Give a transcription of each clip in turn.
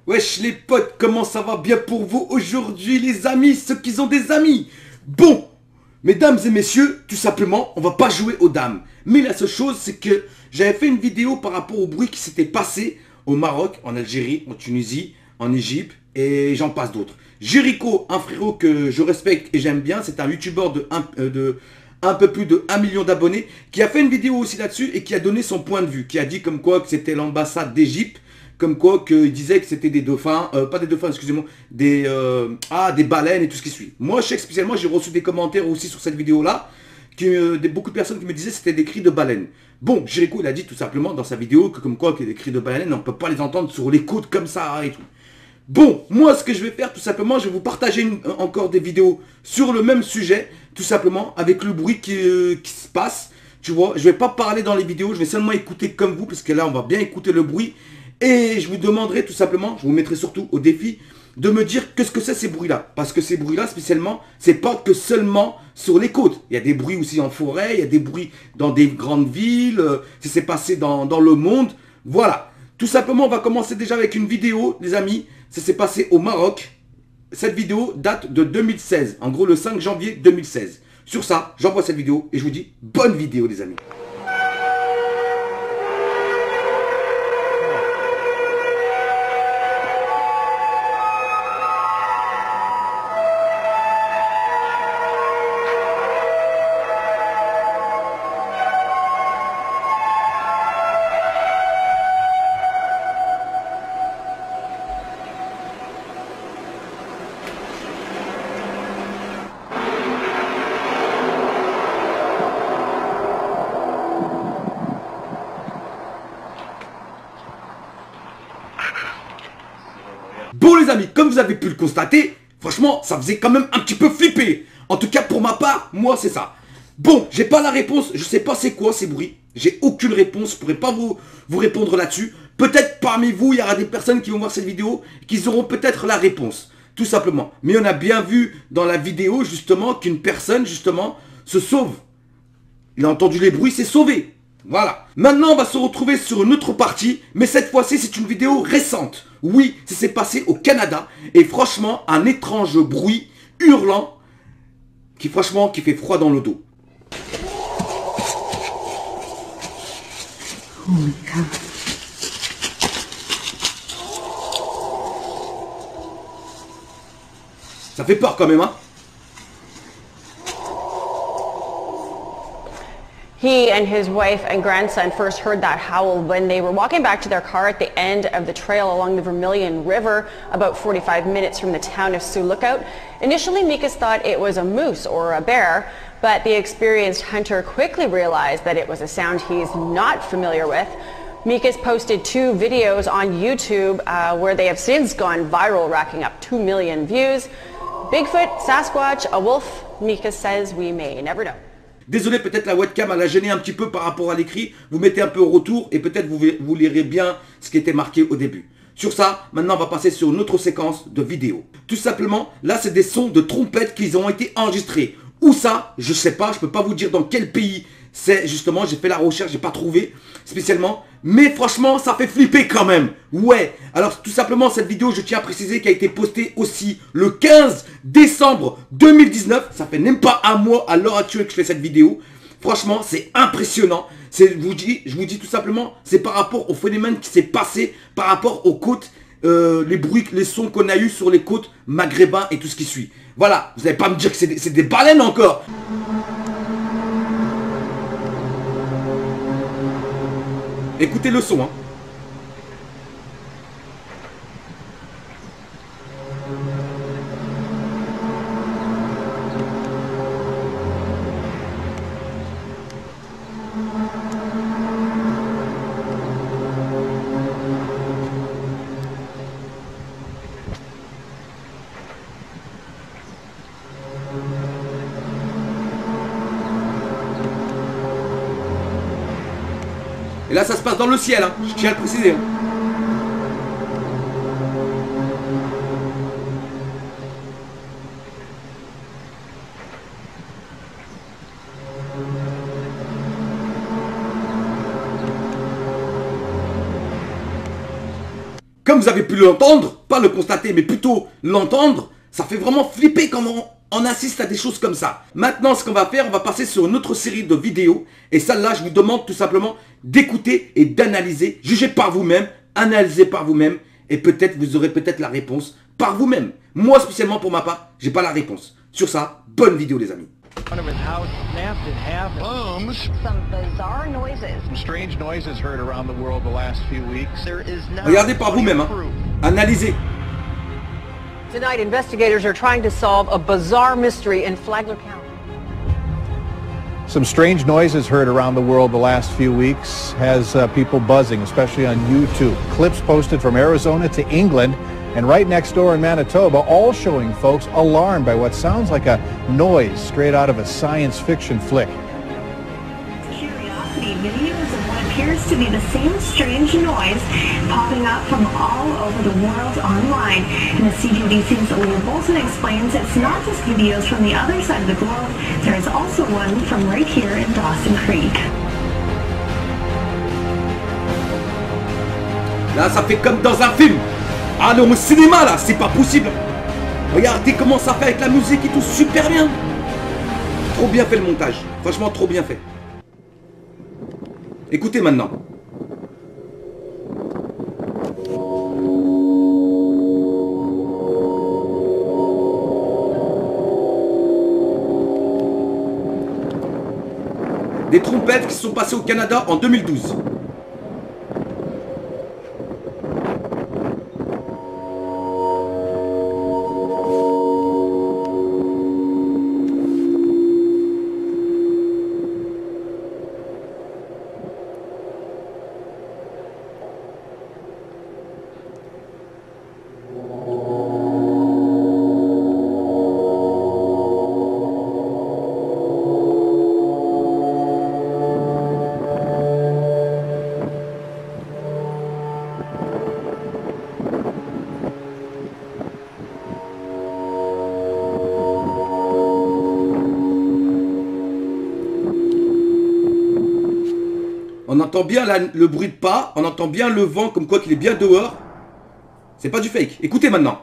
Wesh les potes, comment ça va bien pour vous aujourd'hui les amis, ceux qui ont des amis? Bon, mesdames et messieurs, tout simplement, on va pas jouer aux dames. Mais la seule chose, c'est que j'avais fait une vidéo par rapport au bruit qui s'était passé au Maroc, en Algérie, en Tunisie, en Égypte et j'en passe d'autres. Jericho, un frérot que je respecte et j'aime bien, c'est un youtubeur de un peu plus de 1 million d'abonnés, qui a fait une vidéo aussi là-dessus et qui a donné son point de vue, qui a dit comme quoi que c'était l'ambassade d'Égypte, comme quoi qu'il disait que c'était des dauphins, pas des dauphins, excusez-moi, des baleines et tout ce qui suit. Moi, je sais que spécialement, j'ai reçu des commentaires aussi sur cette vidéo-là, beaucoup de personnes qui me disaient que c'était des cris de baleines. Bon, Jericho, il a dit tout simplement dans sa vidéo que comme quoi que des cris de baleines, on ne peut pas les entendre sur les côtes comme ça et tout. Bon, moi ce que je vais faire tout simplement, je vais vous partager encore des vidéos sur le même sujet, tout simplement, avec le bruit qui se passe. Tu vois, je vais pas parler dans les vidéos, je vais seulement écouter comme vous, parce que là on va bien écouter le bruit. Et je vous demanderai tout simplement, je vous mettrai surtout au défi, de me dire qu'est-ce que c'est ces bruits-là. Parce que ces bruits-là, spécialement, c'est pas que seulement sur les côtes. Il y a des bruits aussi en forêt, il y a des bruits dans des grandes villes, ça s'est passé dans le monde. Voilà. Tout simplement, on va commencer déjà avec une vidéo, les amis. Ça s'est passé au Maroc. Cette vidéo date de 2016. En gros, le 5 janvier 2016. Sur ça, j'envoie cette vidéo et je vous dis bonne vidéo, les amis. Bon les amis, comme vous avez pu le constater, franchement, ça faisait quand même un petit peu flipper. En tout cas, pour ma part, moi, c'est ça. Bon, j'ai pas la réponse, je sais pas c'est quoi ces bruits. J'ai aucune réponse, je pourrais pas vous répondre là-dessus. Peut-être parmi vous, il y aura des personnes qui vont voir cette vidéo et qui auront peut-être la réponse. Tout simplement. Mais on a bien vu dans la vidéo, justement, qu'une personne, justement, se sauve. Il a entendu les bruits, s'est sauvé. Voilà. Maintenant, on va se retrouver sur une autre partie, mais cette fois-ci, c'est une vidéo récente. Oui, ça s'est passé au Canada, et franchement, un étrange bruit hurlant, qui franchement, qui fait froid dans le dos. Oh my God. Ça fait peur quand même, hein? He and his wife and grandson first heard that howl when they were walking back to their car at the end of the trail along the Vermilion River, about 45 minutes from the town of Sioux Lookout. Initially, Mikas thought it was a moose or a bear, but the experienced hunter quickly realized that it was a sound he's not familiar with. Mikas posted 2 videos on YouTube where they have since gone viral, racking up 2 million views. Bigfoot, Sasquatch, a wolf, Mikas says we may never know. Désolé, peut-être la webcam elle a gêné un petit peu par rapport à l'écrit. Vous mettez un peu au retour et peut-être vous lirez bien ce qui était marqué au début. Sur ça, maintenant on va passer sur une autre séquence de vidéo. Tout simplement, là c'est des sons de trompettes qui ont été enregistrés. Où ça, je sais pas, je peux pas vous dire dans quel pays c'est justement, j'ai fait la recherche, j'ai pas trouvé spécialement. Mais franchement, ça fait flipper quand même. Ouais, alors tout simplement cette vidéo, je tiens à préciser qu'elle a été postée aussi le 15 décembre 2019. Ça fait même pas un mois à l'heure actuelle que je fais cette vidéo. Franchement, c'est impressionnant. Je vous dis tout simplement, c'est par rapport au phénomène qui s'est passé, par rapport aux côtes, les bruits, les sons qu'on a eu sur les côtes maghrébins et tout ce qui suit. Voilà, vous n'allez pas me dire que c'est des baleines encore. Écoutez le son, hein. Et là, ça se passe dans le ciel, hein. Je tiens à le préciser. Hein. comme vous avez pu l'entendre, pas le constater, mais plutôt l'entendre, ça fait vraiment flipper quand on assiste à des choses comme ça. Maintenant, ce qu'on va faire, on va passer sur une autre série de vidéos. Et celle-là, je vous demande tout simplement d'écouter et d'analyser. Jugez par vous-même, analysez par vous-même. Et peut-être, vous aurez peut-être la réponse par vous-même. Moi, spécialement pour ma part, j'ai pas la réponse. Sur ça, bonne vidéo les amis. One of his house snapped in half. Bombs. Some bizarre noises. Some strange noises heard around the world the last few weeks. There is no Regardez par vous-même, hein. Analysez. Tonight, investigators are trying to solve a bizarre mystery in Flagler County. Some strange noises heard around the world the last few weeks has people buzzing, especially on YouTube. Clips posted from Arizona to England and right next door in Manitoba, all showing folks alarmed by what sounds like a noise straight out of a science fiction flick. Curiosity videos of what appears to be the same strange noise popping up from all over the world online. And the CJDC's Leah Bolton explains it's not just videos from the other side of the globe, there is also one from right here in Dawson Creek. Là, ça fait comme dans un film. Allons au cinéma là, c'est pas possible. Regardez comment ça fait avec la musique et tout, super bien. Trop bien fait le montage, franchement trop bien fait. Écoutez maintenant. Des trompettes qui se sont passées au Canada en 2012. On entend bien le bruit de pas, on entend bien le vent comme quoi qu'il est bien dehors. C'est pas du fake. Écoutez maintenant.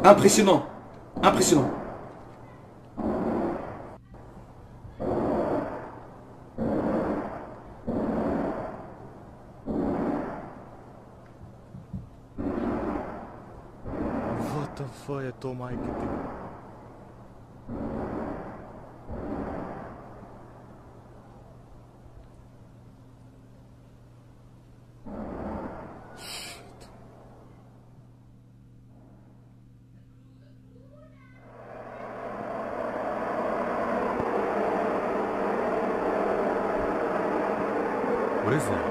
Impressionnant. Impressionnant. What the fuck é tomar aqui? What is that?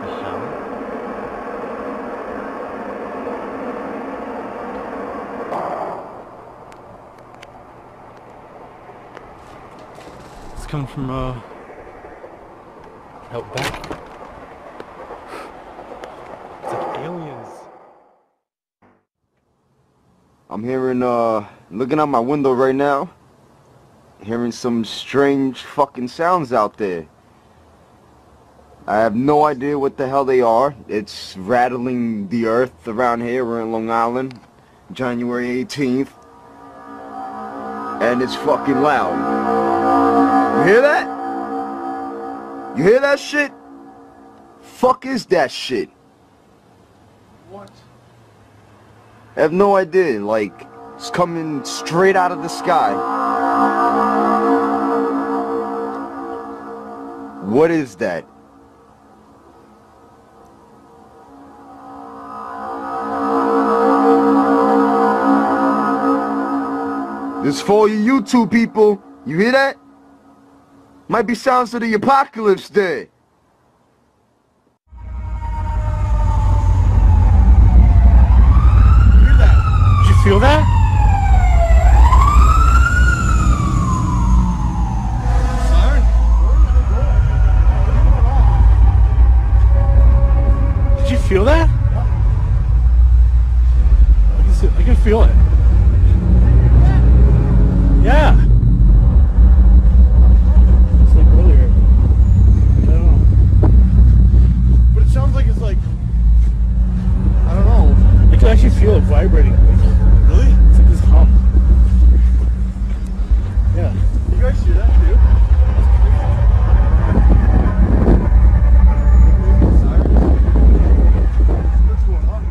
A hound? It's coming from out back. It's like aliens. I'm hearing looking out my window right now. Hearing some strange fucking sounds out there. I have no idea what the hell they are. It's rattling the earth around here. We're in Long Island, January 18th. And it's fucking loud. You hear that? You hear that shit? Fuck is that shit? What? I have no idea. Like, it's coming straight out of the sky. What is that? This for all you YouTube people. You hear that? Might be sounds of the apocalypse there. Did you feel that? Did you feel that? I can feel it. Yeah. It's like earlier. I don't know. But it sounds like it's like, I don't know. I can actually feel it vibrating. Really? It's like this hum. Yeah. You guys see that too? What's going on?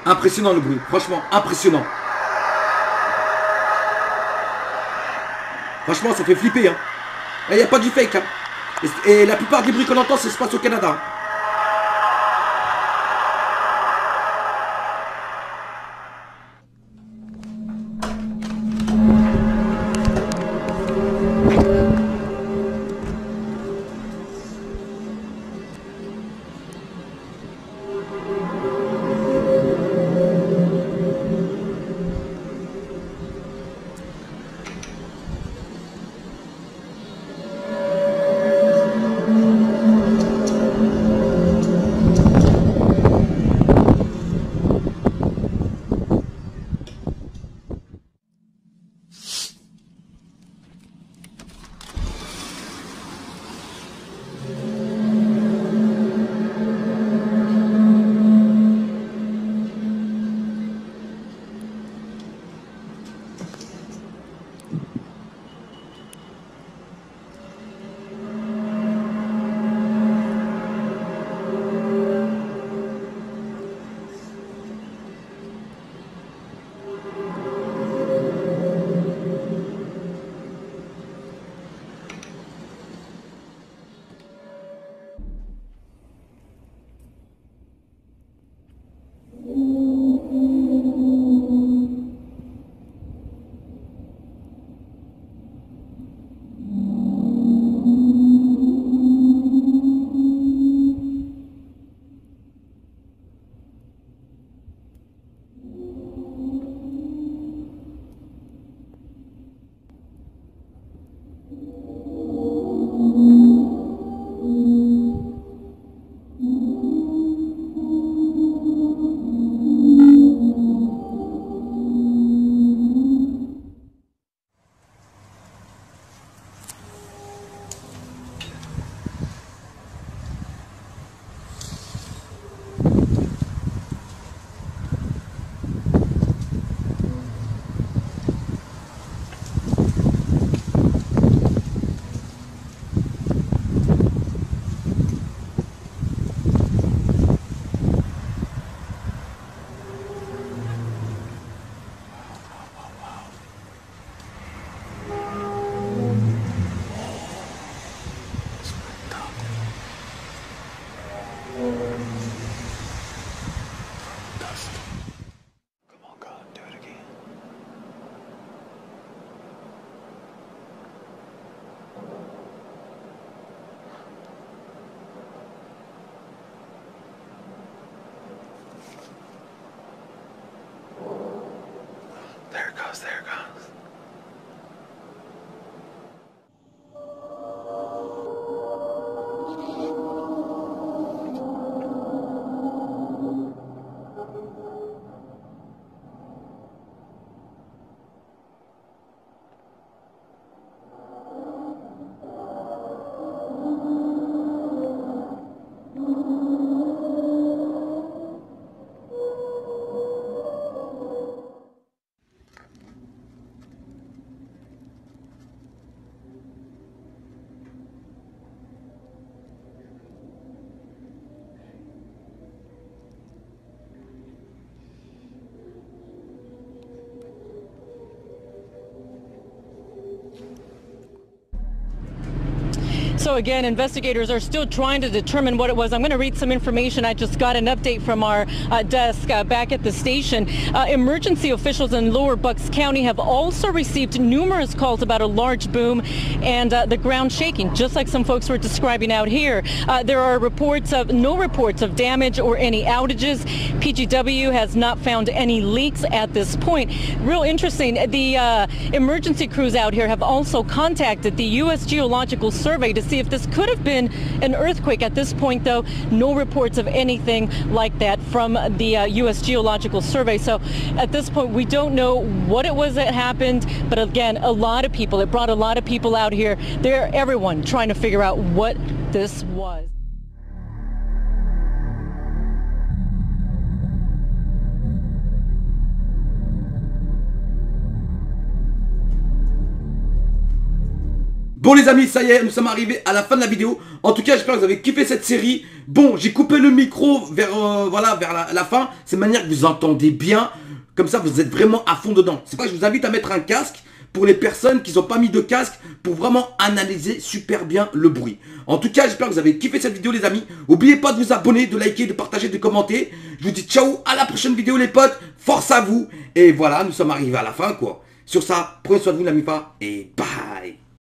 Impressionnant le bruit, franchement, impressionnant. Franchement, ça fait flipper. Hein. Il n'y a pas du fake. Hein. Et la plupart des bruits qu'on entend, ça se passe au Canada. So again, investigators are still trying to determine what it was. I'm going to read some information. I just got an update from our desk back at the station. Emergency officials in Lower Bucks County have also received numerous calls about a large boom and the ground shaking, just like some folks were describing out here. There are no reports of damage or any outages. PGW has not found any leaks at this point. Real interesting. The emergency crews out here have also contacted the U.S. Geological Survey to see if this could have been an earthquake. At this point, though, no reports of anything like that from the U.S. Geological Survey. So at this point, we don't know what it was that happened. But again, it brought a lot of people out here. Everyone trying to figure out what this was. Bon les amis, ça y est, nous sommes arrivés à la fin de la vidéo. En tout cas, j'espère que vous avez kiffé cette série. Bon, j'ai coupé le micro vers la fin. C'est de manière que vous entendez bien. Comme ça, vous êtes vraiment à fond dedans. C'est pas que je vous invite à mettre un casque pour les personnes qui n'ont pas mis de casque pour vraiment analyser super bien le bruit. En tout cas, j'espère que vous avez kiffé cette vidéo les amis. N'oubliez pas de vous abonner, de liker, de partager, de commenter. Je vous dis ciao, à la prochaine vidéo les potes. Force à vous. Et voilà, nous sommes arrivés à la fin quoi. Sur ça, prenez soin de vous la MIFA et bye.